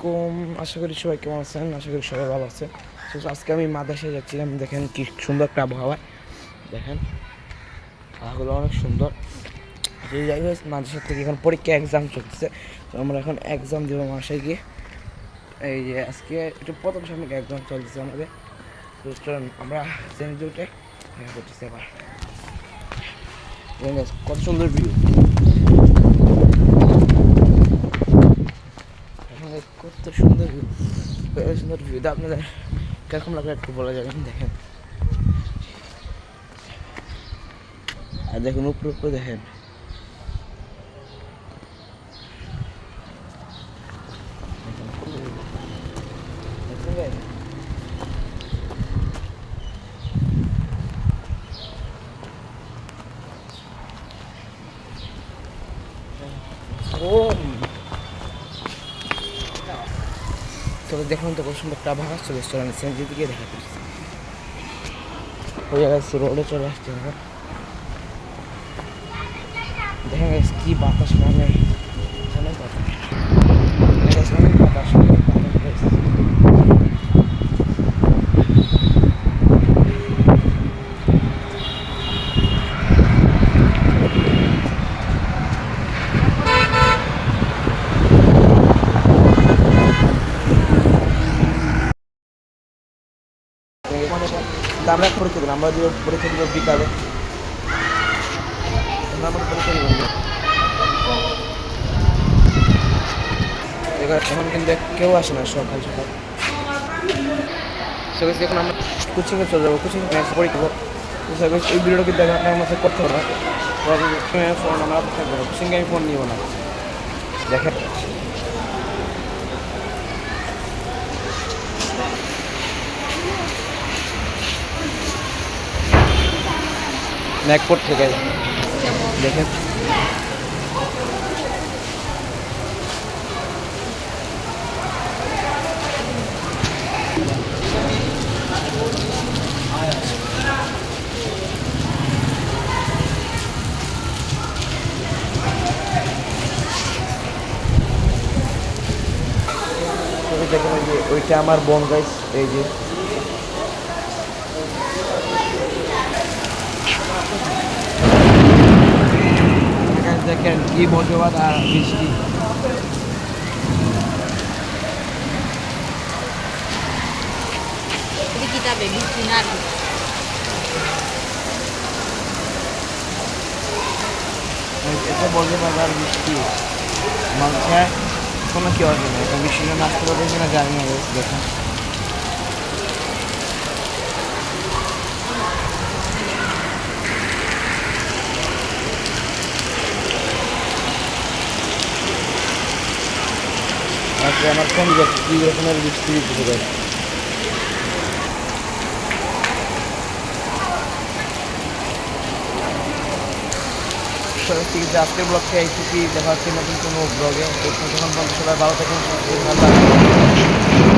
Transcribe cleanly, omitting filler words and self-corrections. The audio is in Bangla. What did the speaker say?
কম আশা করি সবাই কেমন আছেন, আশা করি সবাই ভালো আছে। তো আজকে আমি মাদ্রাসায় যাচ্ছিলাম, দেখেন কি সুন্দর একটা আবহাওয়া, দেখেন আবহাওয়াগুলো অনেক সুন্দর। যদি যাই হোক মাদ্রাসা থেকে এখন পরীক্ষা এক্সাম চলতেছে, তো আমরা এখন এক্সাম দেবো মাসায় গিয়ে। এই যে আজকে একটু প্রথম সাময়িক এক্সাম চলতেছে আমাদের, তো চলুন আমরা চেঞ্জ উঠে দেখা করতেছি। আবার কত সুন্দর ভিউ, কত সুন্দর ভিউ, সুন্দর ভিউটা আপনাদের কিরকম লাগলো একটু বলা যাবেন। দেখেন আর দেখুন উপরে উপরে দেখেন তবে দেখুন তো কত সুন্দর একটা আবহাওয়া চলে এসছে, আমি চেঞ্জের দিকে দেখা করছি। হয়ে গেছে রোডে চলে আসছে আমরা, দেখা গেছে কি বাতাস, মানে অনেক বাতাস, অনেক বাতাস, অনেক বাতাস। আমরা পরীক্ষা দিলাম, আমরা পরীক্ষা দিব বিকালে, আমরা পরীক্ষা দিব এখন কিন্তু কেউ আসে না সকাল সকাল। এখন আমরা কোচিংয়ে চলে যাবো, কোচিং পরীক্ষা দেবো। এই ভিডিওটা কিন্তু আপনার মধ্যে করতে হবে, ফোন আমরা থাকবো না, কোচিংয়ে আমি ফোন নিব না। দেখেন ম্যাকপোর্ট থেকে দেখেন দেখেন ওই যে ওইটা আমার বোন গাইস, এই যে দেখেন কি বজ্রপাত আর বৃষ্টি। এটা বজ্রপাত আর বৃষ্টি মানুষের কোনো কি হবে না, এখন বৃষ্টিটা নাচতে পারবে না জানি না। দেখেন আজকে আমার কোন কি রকমের বৃষ্টি দিতে পারে। ঠিক আছে, আজকের ব্লগকে এইটুকুই, দেখা হচ্ছে নতুন কোনো ব্লগে। তখন সবাই ভালো থাকুন, ভালো লাগবে।